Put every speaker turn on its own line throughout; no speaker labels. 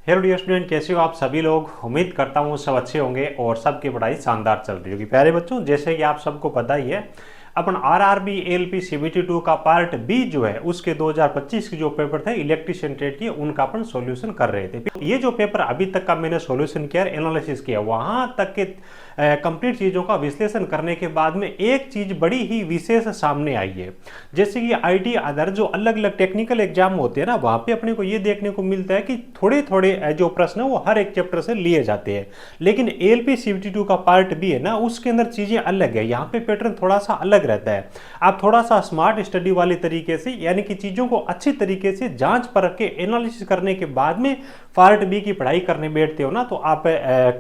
Hello dear student, कैसे हो आप सभी लोग। उम्मीद करता हूँ सब अच्छे होंगे और सबकी पढ़ाई शानदार चल रही होगी। प्यारे बच्चों, जैसे कि आप सबको पता ही है, अपन आरआरबी एलपी सीबीटी 2 का पार्ट बी जो है उसके 2025 के जो पेपर थे इलेक्ट्रीशियन ट्रेड के, उनका अपन सॉल्यूशन कर रहे थे। ये जो पेपर अभी तक का मैंने सॉल्यूशन किया, एनालिसिस किया, वहां तक के कंप्लीट चीज़ों का विश्लेषण करने के बाद में एक चीज़ बड़ी ही विशेष सामने आई है। जैसे कि आईटी अदर जो अलग अलग टेक्निकल एग्जाम होते हैं ना, वहाँ पे अपने को ये देखने को मिलता है कि थोड़े थोड़े जो प्रश्न है वो हर एक चैप्टर से लिए जाते हैं। लेकिन एलपी सीबीटी 2 का पार्ट बी है ना, उसके अंदर चीज़ें अलग है। यहाँ पे पैटर्न थोड़ा सा अलग रहता है। आप थोड़ा सा स्मार्ट स्टडी वाले तरीके से, यानी कि चीज़ों को अच्छी तरीके से जांच परख के एनालिसिस करने के बाद में पार्ट बी की पढ़ाई करने बैठते हो ना, तो आप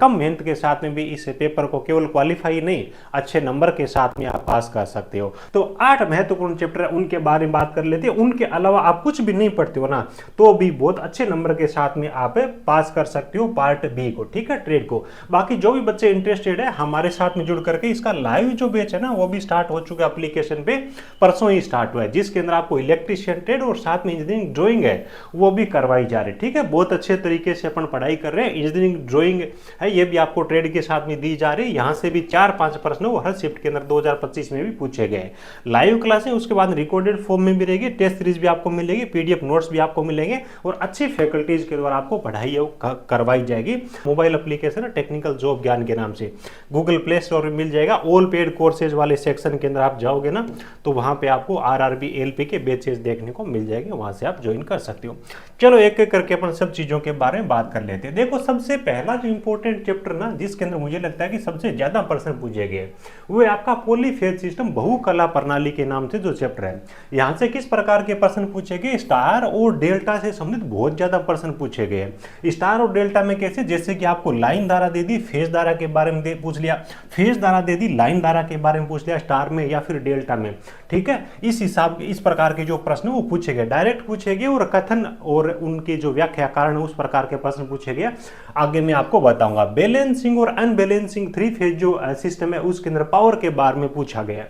कम मेहनत के साथ में भी इस पेपर को केवल क्वालिफाई नहीं, अच्छे नंबर के साथ में आप पास कर सकते हो। तो 8 महत्वपूर्ण चैप्टर उनके बारे में बात कर लेते हैं। उनके अलावा आप कुछ भी नहीं पढ़ते हो ना, तो भी बहुत अच्छे नंबर के साथ में आप पास कर सकते हो पार्ट बी को, ठीक है, ट्रेड को। बाकी जो भी बच्चे इंटरेस्टेड है हमारे साथ में जुड़ करके, इसका लाइव जो बैच है ना वो भी स्टार्ट हो चुका है एप्लीकेशन पे, परसों ही स्टार्ट हुआ है, जिसके अंदर आपको इलेक्ट्रीशियन ट्रेड और साथ में इंजीनियरिंग ड्राइंग है वो भी करवाई जा रही है। ठीक है, बहुत अच्छे तरीके से अपन पढ़ाई कर रहे हैं। इंजीनियरिंग ड्राइंग है ये भी आपको ट्रेड के साथ में दी जा रही है। यहाँ से भी 4-5 प्रश्न वो हर शिफ्ट के अंदर 2025 में भी पूछे गए। लाइव क्लास है, उसके बाद रिकॉर्डेड फॉर्म में भी रहेगी, टेस्ट सीरीज भी आपको मिलेगी, पीडीएफ नोट्स भी आपको मिलेंगे और अच्छी फैकल्टीज के द्वारा आपको पढ़ाई करवाई जाएगी। मोबाइल एप्लीकेशन है टेक्निकल जॉब ज्ञान के नाम से, गूगल प्ले स्टोर में मिल जाएगा। ऑल पेड कोर्सेज वाले सेक्शन के अंदर आप जाओगे ना, तो वहां पे आपको आरआरबी एलपी के बैचेस देखने को मिल जाएंगे, वहां से आप ज्वाइन कर सकते हो। चलो एक एक करके अपन सब चीजों के बारे में बात कर लेते हैं। देखो, सबसे पहला जो इंपॉर्टेंट चैप्टर ना, जिसके अंदर मुझे लगता है कि सबसे ज्यादा प्रश्न पूछे गए, वो है आपका पॉलीफेज सिस्टम बहुकला प्रणाली के नाम से जो चैप्टर है। यहां से किस प्रकार के प्रश्न पूछे गए? स्टार और डेल्टा से संबंधित बहुत ज्यादा प्रश्न पूछे गए। स्टार और डेल्टा में कैसे? जैसे कि आपको लाइन धारा दे दी, फेज धारा के बारे में पूछ लिया, फेज धारा दे दी, लाइन धारा के बारे में पूछ लिया, स्टार में या फिर डेल्टा में। ठीक है, इस हिसाब इस प्रकार के जो प्रश्न वो पूछे गए, डायरेक्ट पूछे गए, और कथन और उनके जो व्याख्या कारण उस प्रकार के प्रश्न पूछे गए। आगे मैं आपको बताऊंगा। बैलेंसिंग और अनबैलेंसिंग 3 फेज जो सिस्टम है उसके अंदर पावर के बारे में पूछा गया।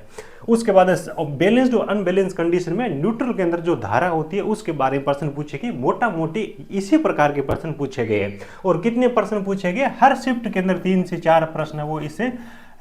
उसके बाद बैलेंस्ड और अनबैलेंस कंडीशन में न्यूट्रल के अंदर जो धारा होती है उसके बारे में प्रश्न पूछे गए। मोटा मोटी इसी प्रकार के प्रश्न पूछे गए। और कितने प्रश्न पूछे गए? हर शिफ्ट के अंदर 3 से 4 प्रश्न वो इससे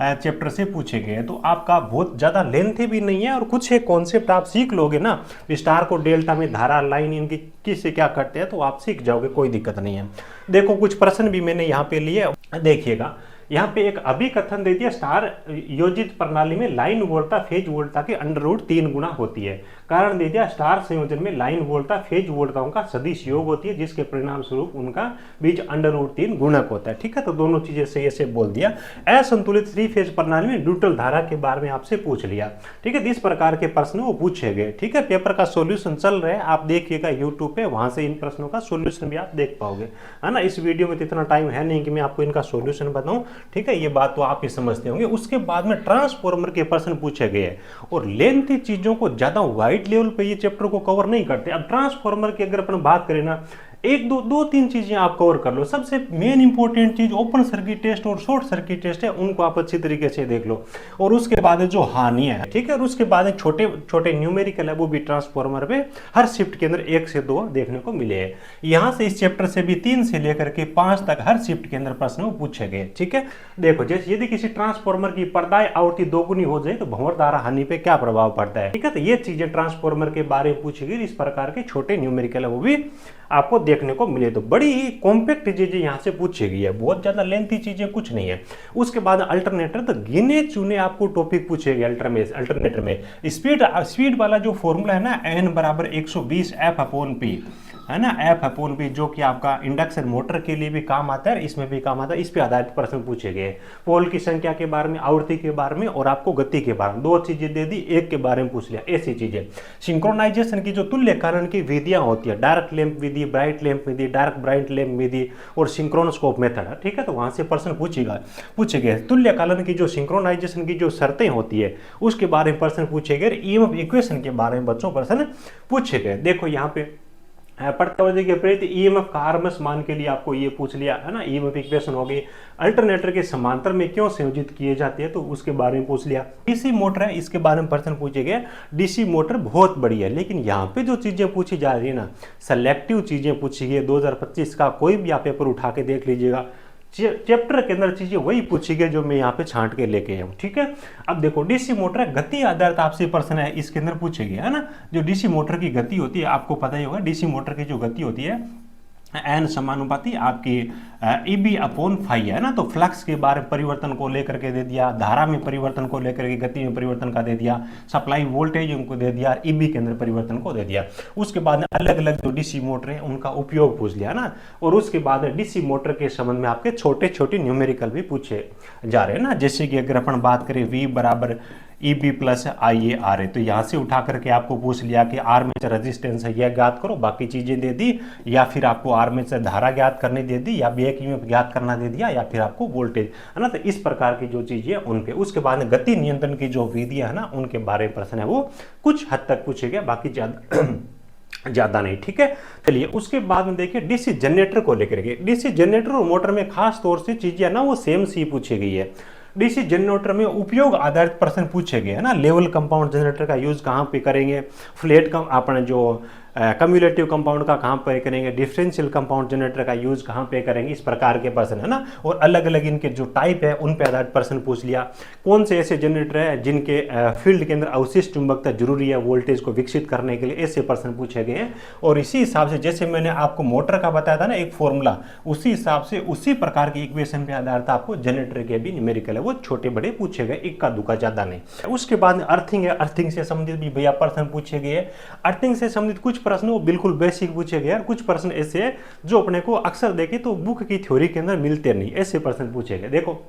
चैप्टर से पूछे गए। तो आपका बहुत ज्यादा लेंथी भी नहीं है और कुछ एक कॉन्सेप्ट आप सीख लोगे ना, स्टार को डेल्टा में धारा लाइन इनकी किससे क्या करते हैं, तो आप सीख जाओगे, कोई दिक्कत नहीं है। देखो, कुछ प्रश्न भी मैंने यहाँ पे लिए, देखिएगा। यहाँ पे एक अभिकथन दे दिया, स्टार योजित प्रणाली में लाइन वोल्टा फेज वोल्टा के √3 गुना होती है। कारण दे दिया, स्टार संयोजन में लाइन वोल्टा फेज वोल्टाओं का सदिश योग होती है, जिसके परिणाम स्वरूप उनका बीच √3 गुणक होता है। ठीक है, तो दोनों चीजें सही से बोल दिया। असंतुलित 3 फेज प्रणाली में न्यूट्रल धारा के बारे में आपसे पूछ लिया। ठीक है, इस प्रकार के प्रश्न वो पूछे गए। ठीक है, पेपर का सोल्यूशन चल रहा है, आप देखिएगा यूट्यूब पे, वहां से इन प्रश्नों का सोल्यूशन भी आप देख पाओगे, है ना। इस वीडियो में इतना टाइम है नहीं कि मैं आपको इनका सोल्यूशन बताऊं। ठीक है, ये बात तो आप ही समझते होंगे। उसके बाद में ट्रांसफॉर्मर के प्रश्न पूछे गए और लेंथी चीजों को ज्यादा वाइड लेवल पे ये चैप्टर को कवर नहीं करते। अब ट्रांसफॉर्मर की अगर अपन बात करें ना, एक दो तीन चीजें आप कवर कर लो। सबसे मेन इंपॉर्टेंट चीज ओपन सर्किट टेस्ट और शॉर्ट सर्किट टेस्ट है, उनको आप अच्छी तरीके से देख लो। और उसके बाद जो हानियां है, ठीक है, और उसके बाद छोटे छोटे न्यूमेरिकल है, वो भी ट्रांसफॉर्मर पे हर शिफ्ट के अंदर 1 से 2 देखने को मिले हैं। यहां से इस चैप्टर से भी 3 से लेकर के 5 तक हर शिफ्ट के अंदर प्रश्न पूछे गए। ठीक है, देखो, जैसे यदि किसी ट्रांसफॉर्मर की पर्दाएं आवृत्ति 2 गुनी हो जाए तो भंवर धारा हानि पे क्या प्रभाव पड़ता है। ठीक है, तो ये चीजें ट्रांसफॉर्मर के बारे में पूछी गई। इस प्रकार के छोटे न्यूमेरिकल है वो भी आपको देखने को मिले। तो बड़ी ही कॉम्पैक्ट चीजें यहाँ से पूछी गई है, बहुत ज्यादा लेंथी चीजें कुछ नहीं है। उसके बाद अल्टरनेटर, तो गिने चुने आपको टॉपिक पूछे गए अल्टरनेटर में। स्पीड वाला जो फॉर्मूला है ना, N = 120 F/P, है ना, F/P, जो कि आपका इंडक्शन मोटर के लिए भी काम आता है, इसमें भी काम आता है। इस पे आधारित प्रश्न पूछे गए। पोल की संख्या के बारे में, आवृत्ति के बारे में और आपको गति के बारे में 2 चीजें दे दी, एक के बारे में पूछ लिया, ऐसी चीजें। सिंक्रोनाइजेशन की जो तुल्यकालन की विधियां होती है, डार्क लैंप विधि, ब्राइट लैंप विधि, डार्क ब्राइट लैंप विधि और सिंक्रोनोस्कोप मेथड है। ठीक है, तो वहां से प्रश्न पूछे गए। तुल्यकालन की जो सिंक्रोनाइजेशन की जो शर्तें होती है उसके बारे में प्रश्न पूछे गए। ईएमएफ इक्वेशन के बारे में बच्चों प्रश्न पूछे गए। देखो यहाँ पे प्रत्यावर्ती के विपरीत ईएमएफ का आरएमएस मान के लिए आपको ये पूछ लिया है ना, ईएमएफ इक्वेशन हो गई। अल्टरनेटर के समांतर में क्यों संयोजित किए जाते हैं तो उसके बारे में पूछ लिया। डीसी मोटर है, इसके बारे में प्रश्न पूछे गए। डीसी मोटर बहुत बड़ी है, लेकिन यहाँ पे जो चीजें पूछी जा रही है ना, सेलेक्टिव चीजें पूछी गई। 2025 का कोई भी आप पेपर उठा के देख लीजिएगा, चैप्टर के अंदर चीजें वही पूछी गई जो मैं यहाँ पे छांट के लेके आया हूँ, ठीक है। अब देखो डीसी मोटर गति आधारित आपसे प्रश्न है, इसके अंदर पूछे गए है ना। जो डीसी मोटर की गति होती है आपको पता ही होगा, डीसी मोटर की जो गति होती है एन समानुपाती आपकी ईबी अपॉन फाई है ना। तो फ्लक्स के बारे में परिवर्तन को लेकर के दे दिया, धारा में परिवर्तन को लेकर के गति में परिवर्तन का दे दिया, सप्लाई वोल्टेज उनको दे दिया, ईबी के अंदर परिवर्तन को दे दिया। उसके बाद में अलग अलग जो डीसी मोटर है उनका उपयोग पूछ लिया ना। और उसके बाद डीसी मोटर के संबंध में आपके छोटे छोटे न्यूमेरिकल भी पूछे जा रहे हैं ना। जैसे कि अगर अपन बात करें V बराबर EB प्लस IA तो यहाँ से उठा करके आपको पूछ लिया कि आर्मेचर रेजिस्टेंस है यह ज्ञात करो, बाकी चीजें दे दी, या फिर आपको आर्मेचर धारा ज्ञात करने दे दी, या बैक ईएमएफ ज्ञात करना दे दिया, या फिर आपको वोल्टेज है ना। तो इस प्रकार की जो चीजें उन पे, उसके बाद गति नियंत्रण की जो विधियां है ना उनके बारे में प्रश्न है वो कुछ हद तक पूछे गए, बाकी ज्यादा नहीं, ठीक है। चलिए उसके बाद में देखिए डीसी जनरेटर को लेकर के, डीसी जनरेटर और मोटर में खास तौर से चीजें ना वो सेम सी पूछी गई है। डीसी जनरेटर में उपयोग आधारित प्रश्न पूछे गए है ना। लेवल कंपाउंड जनरेटर का यूज कहाँ पे करेंगे, फ्लैट का अपने जो कम्युलेटिव कंपाउंड का कहाँ पे करेंगे, डिफरेंशियल कंपाउंड जनरेटर का यूज कहाँ पे करेंगे, इस प्रकार के प्रश्न है ना। और अलग अलग इनके जो टाइप है उन पे आधारित प्रश्न पूछ लिया। कौन से ऐसे जनरेटर है जिनके फील्ड के अंदर अवशिष्ट चुंबकता जरूरी है वोल्टेज को विकसित करने के लिए, ऐसे प्रश्न पूछे गए हैं। और इसी हिसाब से जैसे मैंने आपको मोटर का बताया था ना एक फॉर्मूला, उसी हिसाब से उसी प्रकार की इक्वेशन पे आधारित आपको जनरेटर के भी न्यूमेरिकल है वो छोटे बड़े पूछे गए, इक्का दुक्का ज्यादा नहीं। उसके बाद अर्थिंग है, अर्थिंग से संबंधित भी भैया प्रश्न पूछे गए। अर्थिंग से संबंधित कुछ प्रश्न वो बिल्कुल बेसिक पूछे गए, कुछ प्रश्न ऐसे हैं जो अपने को अक्सर देखे तो बुक की थ्योरी के अंदर मिलते नहीं, ऐसे प्रश्न पूछे गए। देखो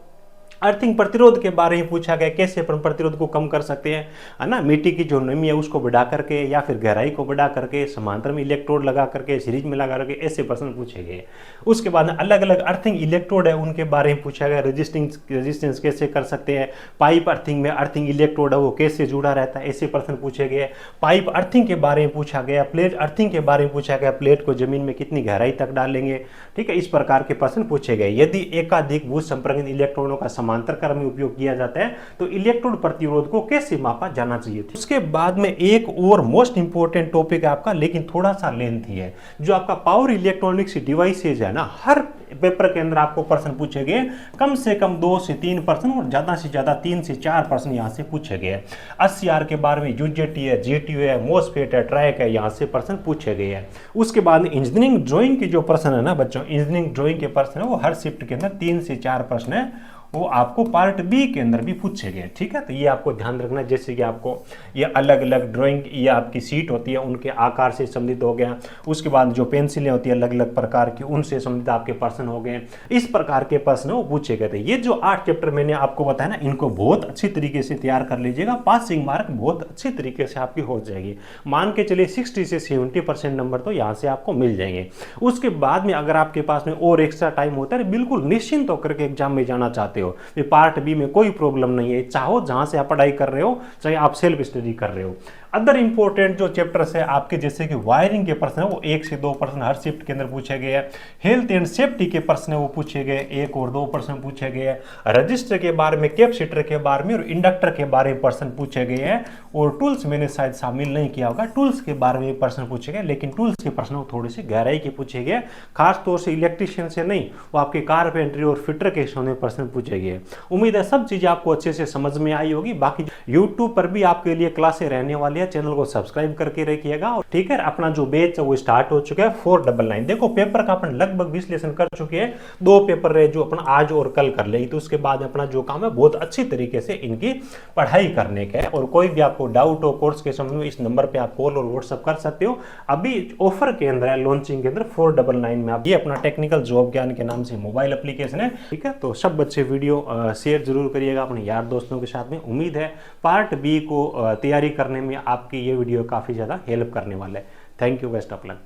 अर्थिंग प्रतिरोध के बारे में पूछा गया, कैसे अपन प्रतिरोध को कम कर सकते हैं है ना। मिट्टी की जो नमी है उसको बढ़ा करके या फिर गहराई को बढ़ा करके, समांतर में इलेक्ट्रोड लगा करके, सीरीज में लगा करके, ऐसे प्रश्न पूछे गए। उसके बाद अलग अलग अर्थिंग इलेक्ट्रोड है उनके बारे में पूछा गया, रेजिस्टेंस कैसे कर सकते हैं। पाइप अर्थिंग में अर्थिंग इलेक्ट्रोड है वो कैसे जुड़ा रहता है, ऐसे प्रश्न पूछे गए। पाइप अर्थिंग के बारे में पूछा गया, प्लेट अर्थिंग के बारे में पूछा गया, प्लेट को जमीन में कितनी गहराई तक डालेंगे, ठीक है। इस प्रकार के प्रश्न पूछे गए। यदि एकाधिक भू संपर्कित इलेक्ट्रॉनों का समांतर क्रम में उपयोग किया जाता है तो इलेक्ट्रोड प्रतिरोध को कैसे मापा जाना चाहिए। उसके बाद में एक और मोस्ट इंपोर्टेंट टॉपिक है आपका, लेकिन थोड़ा सा लेंथी है, जो आपका पावर इलेक्ट्रॉनिक्स डिवाइसेज है ना। हर पेपर के अंदर आपको प्रश्न पूछे गए, कम से कम 2 से 3 प्रश्न और ज्यादा से ज्यादा 3 से 4 प्रश्न यहां से पूछे गए। 80R के बारे में यूजेटी है, जीटीयू है, मोसफेट है, ट्रैक है, यहां से प्रश्न पूछे गए हैं। उसके बाद इंजीनियरिंग ड्राइंग की जो प्रश्न है ना बच्चों, इंजीनियरिंग ड्राइंग के प्रश्न है वो हर शिफ्ट के अंदर 3 से 4 प्रश्न है, वो आपको पार्ट बी के अंदर भी पूछे गए, ठीक है। तो ये आपको ध्यान रखना, जैसे कि आपको ये अलग अलग ड्राइंग ये आपकी सीट होती है उनके आकार से संबंधित हो गया। उसके बाद जो पेंसिलें होती है अलग अलग प्रकार की, उनसे संबंधित आपके प्रश्न हो गए। इस प्रकार के प्रश्न वो पूछे गए थे। ये जो 8 चैप्टर मैंने आपको बताया ना, इनको बहुत अच्छी तरीके से तैयार कर लीजिएगा, पासिंग मार्क बहुत अच्छी तरीके से आपकी हो जाएगी। मान के चलिए 60 से 70% नंबर तो यहाँ से आपको मिल जाएंगे। उसके बाद में अगर आपके पास में और एक्स्ट्रा टाइम होता है, बिल्कुल निश्चिंत होकर के एग्जाम में जाना चाहते हो, पार्ट बी में कोई प्रॉब्लम नहीं है। चाहो जहां से आप पढ़ाई कर रहे हो, चाहे आप सेल्फ स्टडी कर रहे हो। अदर इंपॉर्टेंट जो चैप्टर्स है आपके, जैसे कि वायरिंग के प्रश्न है वो 1 से 2 प्रश्न हर शिफ्ट के अंदर पूछे गए हैं। हेल्थ एंड सेफ्टी के प्रश्न है वो पूछे गए, 1 और 2 प्रश्न पूछे गए हैं। रजिस्टर के बारे में, कैपेसिटर के बारे में और इंडक्टर के बारे में प्रश्न पूछे गए हैं। और टूल्स मैंने शायद शामिल नहीं किया होगा, टूल्स के बारे में प्रश्न पूछे गए, लेकिन टूल्स के प्रश्न थोड़े से गहराई के पूछे गए, खास तौर से इलेक्ट्रिशियन से नहीं, वो आपके कारपेंटरी और फिटर के सामने प्रश्न पूछे गए। उम्मीद है सब चीजें आपको अच्छे से समझ में आई होगी। बाकी यूट्यूब पर भी आपके लिए क्लासें रहने वाली है, चैनल को सब्सक्राइब करके रखिएगा। ठीक है, अपना जो बैच है वो स्टार्ट हो चुका है 499। देखो पेपर का अपन लगभग विश्लेषण कर चुके हैं, 2 पेपर रहे जो अपन आज और कल कर लेंगे, तो उसके बाद अपना जो काम है बहुत अच्छी तरीके से इनकी पढ़ाई करने का है। और कोई भी आपको डाउट हो कोर्स के संबंध में, इस नंबर पे आप कॉल और व्हाट्सएप कर सकते हो। अभी ऑफर के अंदर है, लॉन्चिंग के अंदर 499 में आप ये अपना टेक्निकल जॉब ज्ञान के नाम से मोबाइल एप्लीकेशन है। ठीक है, तो सब बच्चे वीडियो शेयर जरूर करिएगा अपने यार दोस्तों के साथ में। उम्मीद है पार्ट बी को तैयारी करने में आपकी ये वीडियो काफी ज्यादा हेल्प करने वाला है। Thank you, best of luck.